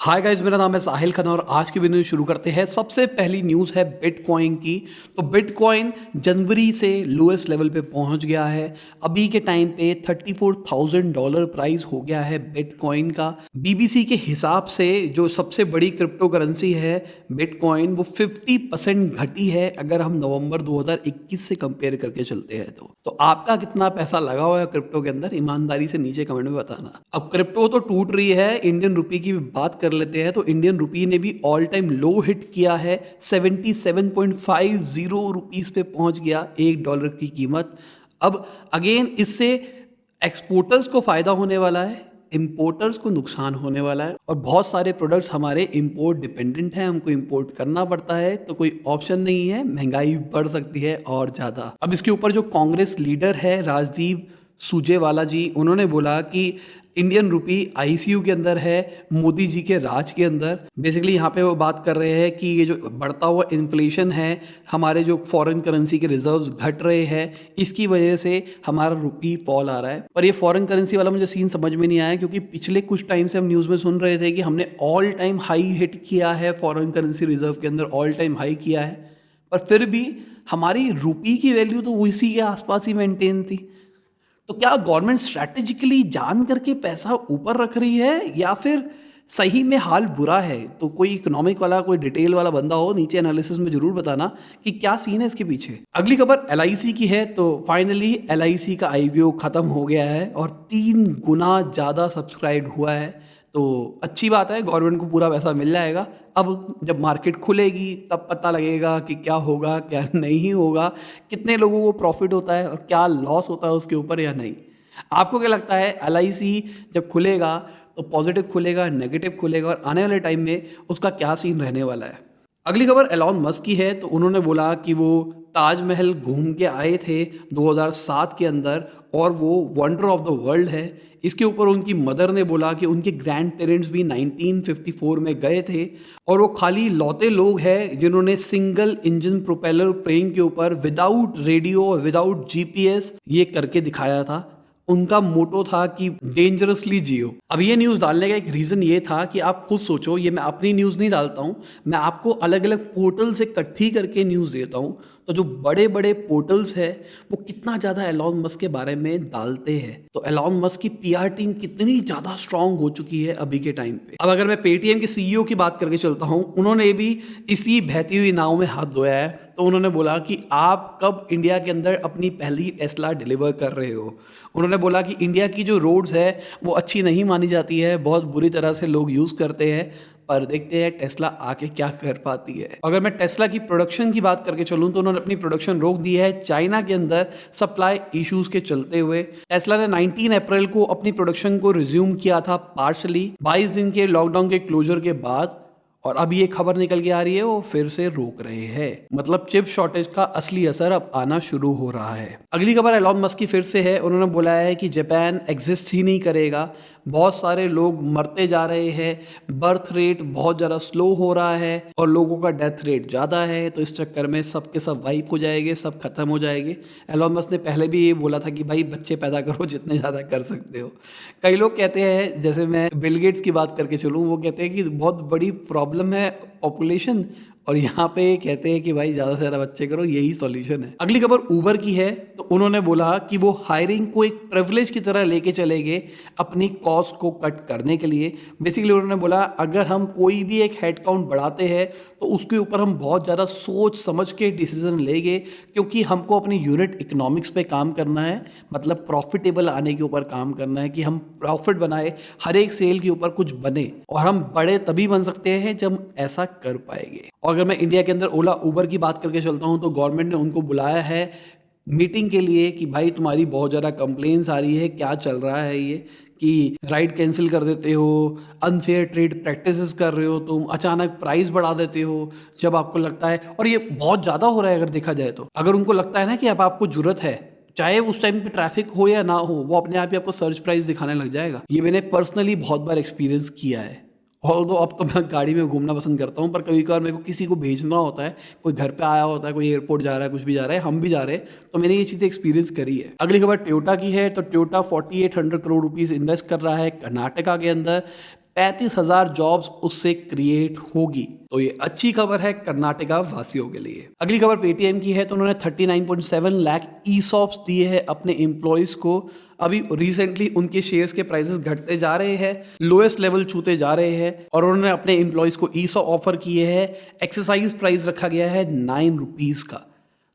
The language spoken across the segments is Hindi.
हाय गाइस, मेरा नाम है साहिल खन्ना और आज की वीडियो शुरू करते हैं। सबसे पहली न्यूज़ है बिटकॉइन की। तो बिटकॉइन जनवरी से लोएस्ट लेवल पे पहुंच गया है। अभी के टाइम पे $34,000 प्राइस हो गया है बिटकॉइन का। बीबीसी के हिसाब से जो सबसे बड़ी क्रिप्टो करेंसी है बिटकॉइन, वो 50% घटी है अगर हम नवंबर 2021 से कंपेयर करके चलते हैं तो आपका कितना पैसा लगा हुआ है क्रिप्टो के अंदर, ईमानदारी से नीचे कमेंट में बताना। अब क्रिप्टो तो टूट रही है, इंडियन रुपी की भी बात कर लेते हैं तो इंडियन रुपी ने भी ऑल टाइम लो हिट किया है। 77.50 रुपीस पे पहुंच गया $1 की कीमत। अब अगेन इससे एक्सपोर्टर्स को फायदा होने वाला है, इंपोर्टर्स को नुकसान होने वाला है। और बहुत सारे प्रोडक्ट्स हमारे इंपोर्ट डिपेंडेंट हैं, हमको इंपोर्ट करना पड़ता है, तो कोई ऑप्शन नहीं है, महंगाई बढ़ सकती है और ज़्यादा। अब इसके ऊपर जो कांग्रेस लीडर है राजदीप सुरजेवाला जी, उन्होंने बोला कि इंडियन रुपी आईसीयू के अंदर है, मोदी जी के राज के अंदर। बेसिकली यहाँ पे वो बात कर रहे हैं कि ये जो बढ़ता हुआ इन्फ्लेशन है, हमारे जो फॉरेन करेंसी के रिजर्व्स घट रहे हैं, इसकी वजह से हमारा रुपी फॉल आ रहा है। पर ये फॉरेन करेंसी वाला मुझे सीन समझ में नहीं आया, क्योंकि पिछले कुछ टाइम से हम न्यूज़ में सुन रहे थे कि हमने ऑल टाइम हाई हिट किया है, फॉरेन करेंसी रिजर्व के अंदर ऑल टाइम हाई किया है, पर फिर भी हमारी रुपी की वैल्यू तो इसी के आसपास ही मेंटेन थी। तो क्या गवर्नमेंट स्ट्रैटेजिकली जान करके पैसा ऊपर रख रही है या फिर सही में हाल बुरा है? तो कोई इकोनॉमिक वाला, कोई डिटेल वाला बंदा हो, नीचे एनालिसिस में जरूर बताना कि क्या सीन है इसके पीछे। अगली खबर एलआईसी की है। तो फाइनली एलआईसी का आईपीओ खत्म हो गया है और 3 गुना ज़्यादा सब्सक्राइब हुआ है। तो अच्छी बात है, गवर्नमेंट को पूरा पैसा मिल जाएगा। अब जब मार्केट खुलेगी तब पता लगेगा कि क्या होगा क्या नहीं होगा, कितने लोगों को प्रॉफिट होता है और क्या लॉस होता है उसके ऊपर या नहीं। आपको क्या लगता है, एलआईसी जब खुलेगा तो पॉजिटिव खुलेगा, नेगेटिव खुलेगा, और आने वाले टाइम में उसका क्या सीन रहने वाला है? अगली खबर एलॉन मस्क की है। तो उन्होंने बोला कि वो ताजमहल घूम के आए थे 2007 के अंदर और वो वंडर ऑफ द वर्ल्ड है। इसके ऊपर उनकी मदर ने बोला कि उनके ग्रैंड पेरेंट्स भी 1954 में गए थे और वो खाली लौते लोग हैं जिन्होंने सिंगल इंजन प्रोपेलर प्लेन के ऊपर विदाउट रेडियो और विदाउट जीपीएस ये करके दिखाया था। उनका मोटो था कि डेंजरसली जियो। अब ये न्यूज़ डालने का एक रीज़न ये था कि आप खुद सोचो, ये मैं अपनी न्यूज़ नहीं डालता हूँ, मैं आपको अलग अलग पोर्टल से इकट्ठी करके न्यूज़ देता हूँ। तो जो बड़े बड़े पोर्टल्स हैं वो कितना ज़्यादा एलॉन मस्क के बारे में डालते हैं, तो एलॉन मस्क की पीआर टीम कितनी ज़्यादा स्ट्रांग हो चुकी है अभी के टाइम पे। अब अगर मैं पेटीएम के सीईओ की बात करके चलता हूँ, उन्होंने भी इसी बहती हुई नाव में हाथ धोया है। तो उन्होंने बोला कि आप कब इंडिया के अंदर अपनी पहली टेस्ला डिलीवर कर रहे हो। उन्होंने बोला कि इंडिया की जो रोड्स है वो अच्छी नहीं मानी जाती है, बहुत बुरी तरह से लोग यूज़ करते हैं, पर देखते हैं टेस्ला आके क्या कर पाती है। अगर मैं टेस्ला की प्रोडक्शन की बात करके चलूं तो उन्होंने अपनी प्रोडक्शन रोक दी है चाइना के अंदर सप्लाई इश्यूज के चलते हुए। टेस्ला ने 19 अप्रैल को अपनी प्रोडक्शन को रिज्यूम किया था पार्शली, 22 दिन के लॉकडाउन के क्लोजर के बाद, और अब ये खबर निकल के आ रही है वो फिर से रोक रहे हैं। मतलब चिप शॉर्टेज का असली असर अब आना शुरू हो रहा है। अगली खबर एलॉन मस्क की फिर से है। उन्होंने बोला है कि जापान एग्जिस्ट ही नहीं करेगा, बहुत सारे लोग मरते जा रहे हैं, बर्थ रेट बहुत ज़्यादा स्लो हो रहा है और लोगों का डेथ रेट ज़्यादा है, तो इस चक्कर में सब के सब वाइप हो जाएंगे, सब खत्म हो जाएंगे। एलॉन मस्क ने पहले भी ये बोला था कि भाई बच्चे पैदा करो जितने ज़्यादा कर सकते हो। कई लोग कहते हैं, जैसे मैं बिल गेट्स की बात करके चलूँ, वो कहते हैं कि बहुत बड़ी प्रॉब्लम है पॉपुलेशन, और यहाँ पे कहते हैं कि भाई ज़्यादा से ज़्यादा बच्चे करो, यही सॉल्यूशन है। अगली खबर उबर की है। तो उन्होंने बोला कि वो हायरिंग को एक प्रिविलेज की तरह लेके चलेंगे अपनी कॉस्ट को कट करने के लिए। बेसिकली उन्होंने बोला अगर हम कोई भी एक हेड काउंट बढ़ाते हैं तो उसके ऊपर हम बहुत ज़्यादा सोच समझ के डिसीजन लेंगे, क्योंकि हमको अपनी यूनिट इकोनॉमिक्स पे काम करना है, मतलब प्रॉफिटेबल आने के ऊपर काम करना है कि हम प्रॉफिट बनाए, हर एक सेल के ऊपर कुछ बने, और हम बड़े तभी बन सकते हैं जब हम ऐसा कर पाएंगे। और अगर मैं इंडिया के अंदर ओला उबर की बात करके चलता हूँ तो गवर्नमेंट ने उनको बुलाया है मीटिंग के लिए कि भाई तुम्हारी बहुत ज़्यादा कंप्लेंट्स आ रही है, क्या चल रहा है ये कि राइड कैंसिल कर देते हो, अनफेयर ट्रेड प्रैक्टिसेस कर रहे हो, तुम अचानक प्राइस बढ़ा देते हो जब आपको लगता है, और ये बहुत ज़्यादा हो रहा है अगर देखा जाए तो। अगर उनको लगता है ना कि अब आपको ज़रूरत है, चाहे उस टाइम पे ट्रैफिक हो या ना हो, वो अपने आप ही आपको सर्च प्राइस दिखाने लग जाएगा। ये मैंने पर्सनली बहुत बार एक्सपीरियंस किया है। ऑल्दो अब तो मैं गाड़ी में घूमना पसंद करता हूँ, पर कभी कभार मेरे को किसी को भेजना होता है, कोई घर पे आया होता है, कोई एयरपोर्ट जा रहा है, कुछ भी जा रहा है, हम भी जा रहे हैं, तो मैंने ये चीज़ें एक्सपीरियंस करी है। अगली खबर टोयोटा की है। तो टोयोटा 4800 करोड़ रुपीज़ इन्वेस्ट कर रहा है कर्नाटका के अंदर 35,000 जॉब्स उससे क्रिएट होगी। तो ये अच्छी खबर है कर्नाटका वासियों के लिए। अगली खबर पेटीएम की है, तो उन्होंने 39.7 लाख ईसॉप्स दिए हैं अपने एम्प्लॉयज को। अभी रिसेंटली उनके शेयर्स के प्राइसेस घटते जा रहे हैं, लोएस्ट लेवल छूते जा रहे हैं, और उन्होंने अपने एम्प्लॉयज को ईसॉप ऑफर किए हैं। एक्सरसाइज प्राइस रखा गया है 9 रुपीज़ का।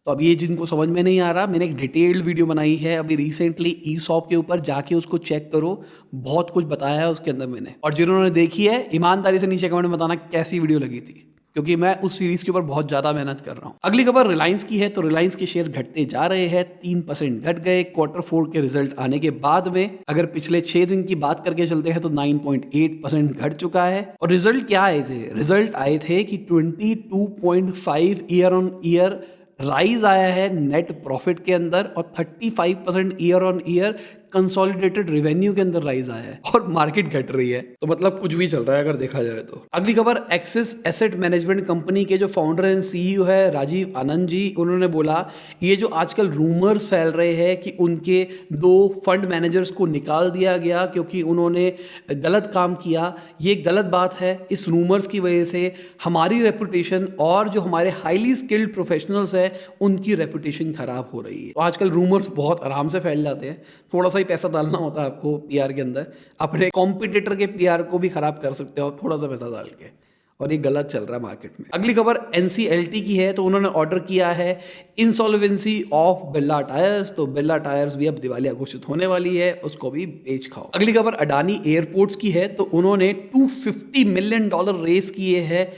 तो अब ये जिनको समझ में नहीं आ रहा, मैंने एक डिटेल्ड वीडियो बनाई है अभी रिसेंटली ईसॉप के ऊपर, जाके उसको चेक करो, बहुत कुछ बताया है उसके अंदर मैंने। और जिन्होंने देखी है ईमानदारी से नीचे कमेंट में बताना कैसी वीडियो लगी थी, क्योंकि मैं उस सीरीज के ऊपर बहुत ज्यादा मेहनत कर रहा हूँ। अगली खबर रिलायंस की है, तो रिलायंस के शेयर घटते जा रहे हैं, 3% घट गए Q4 के रिजल्ट आने के बाद में। अगर पिछले 6 दिन की बात करके चलते हैं तो 9.8% घट चुका है। और रिजल्ट क्या आए थे? रिजल्ट आए थे कि 22.5 ईयर ऑन ईयर राइज आया है नेट प्रॉफिट के अंदर, और 35% year on year consolidated revenue के अंदर राइज आया है, और मार्केट घट रही है। तो मतलब कुछ भी चल रहा है अगर देखा जाए तो। अगली खबर, एक्सिस एसेट मैनेजमेंट कंपनी के जो फाउंडर एंड सीईओ है राजीव आनंद जी, उन्होंने बोला ये जो आजकल रूमर्स फैल रहे हैं कि उनके 2 फंड मैनेजर्स को निकाल दिया गया क्योंकि उन्होंने गलत काम किया, ये गलत बात है। इस रूमर्स की वजह से हमारी रेपुटेशन और जो हमारे हाईली स्किल्ड प्रोफेशनल्स हैं उनकी रेपुटेशन खराब हो रही है। तो आजकल रूमर्स बहुत आराम से फैल जाते हैं, थोड़ा सा ही पैसा डालना होता है आपको पीआर के अंदर, अपने कॉम्पिटिटर के पीआर को भी खराब कर सकते हो थोड़ा सा पैसा डाल के, और ये गलत चल रहा है मार्केट में। अगली खबर एनसीएलटी की है, तो उन्होंने ऑर्डर किया है इंसॉल्वेंसी ऑफ बिरला टायर्स। तो बिरला टायर्स भी अब दिवालिया घोषित होने वाली है, उसको भी बेच खाओ। अगली खबर अडानी एयरपोर्ट्स की है, तो उन्होंने $250 मिलियन रेस किए हैं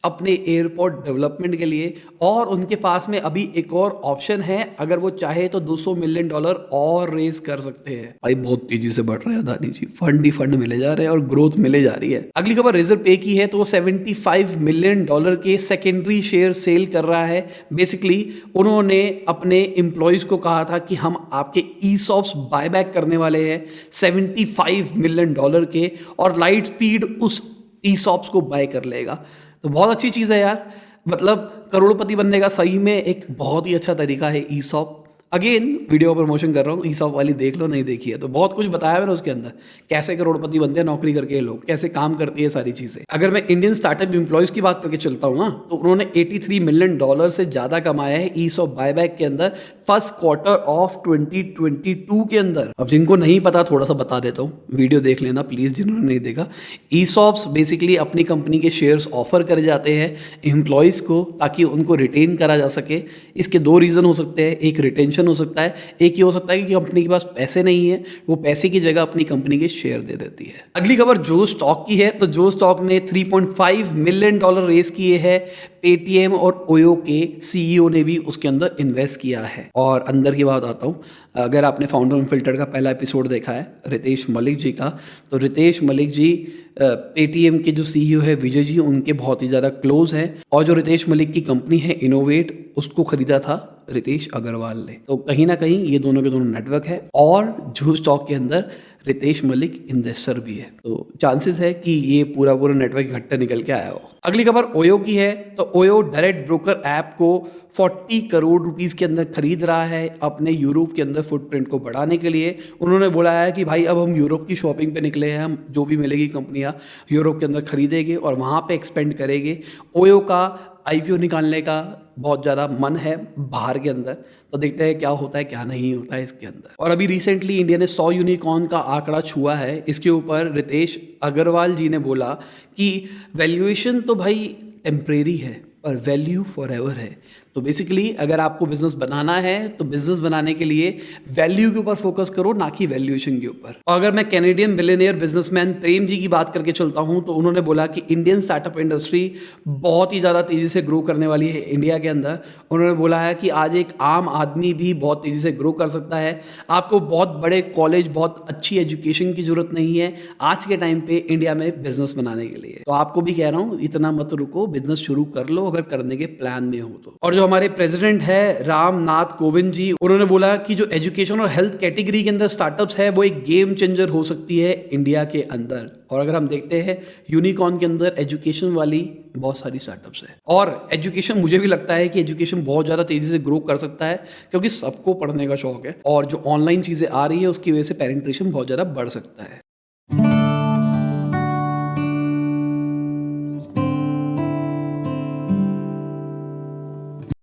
अपने एयरपोर्ट डेवलपमेंट के लिए, और उनके पास में अभी एक और ऑप्शन है, अगर वो चाहे तो $200 मिलियन और रेज कर सकते हैं। भाई बहुत तेजी से बढ़ रहे हैं अदानी जी, फंड ही फंड मिले जा रहे हैं और ग्रोथ मिले जा रही है। अगली खबर रिजर्व पे की है, तो वो $75 मिलियन के सेकेंडरी शेयर सेल कर रहा है। बेसिकली उन्होंने अपने एम्प्लॉयज को कहा था कि हम आपके ईसॉप्स बायबैक करने वाले हैं $75 मिलियन के, और लाइट स्पीड उस ईसॉप्स को बाय कर लेगा। तो बहुत अच्छी चीज़ है यार, मतलब करोड़पति बनने का सही में एक बहुत ही अच्छा तरीका है ईसॉप। अगेन वीडियो प्रमोशन कर रहा हूँ, ईसॉप वाली देख लो, नहीं देखी है तो बहुत कुछ बताया मैंने उसके अंदर, कैसे करोड़पति बनते हैं नौकरी करके ये लोग, कैसे काम करती है सारी चीज़ें। अगर मैं इंडियन स्टार्टअप एम्प्लॉयज़ की बात करके चलता हूँ ना, तो उन्होंने $83 मिलियन से ज़्यादा कमाया है ईसॉप बायबैक के अंदर फर्स्ट क्वार्टर ऑफ 2022 के अंदर। अब जिनको नहीं पता थोड़ा सा बता देता हूँ, वीडियो देख लेना प्लीज़ जिन्होंने नहीं देखा। ईसॉप्स बेसिकली अपनी कंपनी के शेयर्स ऑफर करे जाते हैं एम्प्लॉयज़ को ताकि उनको रिटेन करा जा सके। इसके 2 रीज़न हो सकते हैं, एक रिटेंशन हो सकता है, एक ये हो सकता है कि कंपनी के पास पैसे नहीं है, वो पैसे की जगह अपनी कंपनी के शेयर दे देती है। अगली खबर जो स्टॉक की है, तो जो स्टॉक ने $3.5 मिलियन रेस किए हैं, पेटीएम और ओयो के सीईओ ने भी उसके अंदर इन्वेस्ट किया है। और अंदर की बात आता हूँ, अगर आपने फाउंडर अनफिल्टर्ड का पहला एपिसोड देखा है रितेश मलिक जी का, तो रितेश मलिक जी पेटीएम के जो सीईओ है विजय जी, उनके बहुत ही ज़्यादा क्लोज है। और जो रितेश मलिक की कंपनी है इनोवेट, उसको खरीदा था रितेश अग्रवाल ने। तो कहीं ना कहीं ये दोनों के दोनों नेटवर्क है, और जो स्टॉक के अंदर रितेश मलिक इन्वेस्टर भी है, तो चांसेस है कि ये पूरा नेटवर्क इकट्ठा निकल के आया हो। अगली खबर ओयो की है, तो ओयो डायरेक्ट ब्रोकर ऐप को 40 करोड़ रुपीस के अंदर खरीद रहा है अपने यूरोप के अंदर फुटप्रिंट को बढ़ाने के लिए। उन्होंने बोला है कि भाई अब हम यूरोप की शॉपिंग पे निकले हैं, हम जो भी मिलेगी कंपनियां यूरोप के अंदर खरीदेंगे और वहां पे एक्सपेंड करेंगे। ओयो का आईपीओ निकालने का बहुत ज़्यादा मन है बाहर के अंदर, तो देखते हैं क्या होता है क्या नहीं होता है इसके अंदर। और अभी रिसेंटली इंडिया ने 100 यूनिकॉर्न का आंकड़ा छुआ है। इसके ऊपर रितेश अग्रवाल जी ने बोला कि वैल्यूएशन तो भाई टेम्परेरी है पर वैल्यू फॉर एवर है। तो बेसिकली अगर आपको बिजनेस बनाना है तो बिजनेस बनाने के लिए वैल्यू के ऊपर फोकस करो, ना कि वैल्यूएशन के ऊपर। और अगर मैं Canadian billionaire businessman Prem ji की बात करके चलता हूं, तो उन्होंने बोला कि इंडियन स्टार्टअप इंडस्ट्री बहुत ही ज़्यादा तेज़ी से ग्रो करने वाली है इंडिया के अंदर। उन्होंने बोला है कि आज एक आम आदमी भी बहुत तेज़ी से ग्रो कर सकता है। आपको बहुत बड़े कॉलेज, बहुत अच्छी एजुकेशन की जरूरत नहीं है आज के टाइम पे इंडिया में बिजनेस बनाने के लिए। तो आपको भी कह रहा हूँ, इतना मत रुको, बिजनेस शुरू कर लो अगर करने के प्लान में हो तो। और जो हमारे प्रेसिडेंट है राम नाथ कोविंद जी, उन्होंने बोला कि जो एजुकेशन और हेल्थ कैटेगरी के अंदर स्टार्टअप्स है वो एक गेम चेंजर हो सकती है इंडिया के अंदर। और अगर हम देखते हैं यूनिकॉर्न के अंदर एजुकेशन वाली बहुत सारी स्टार्टअप्स है, और एजुकेशन मुझे भी लगता है कि एजुकेशन बहुत ज़्यादा तेज़ी से ग्रो कर सकता है क्योंकि सबको पढ़ने का शौक है, और जो ऑनलाइन चीज़ें आ रही है उसकी वजह से पेनिट्रेशन बहुत ज़्यादा बढ़ सकता है।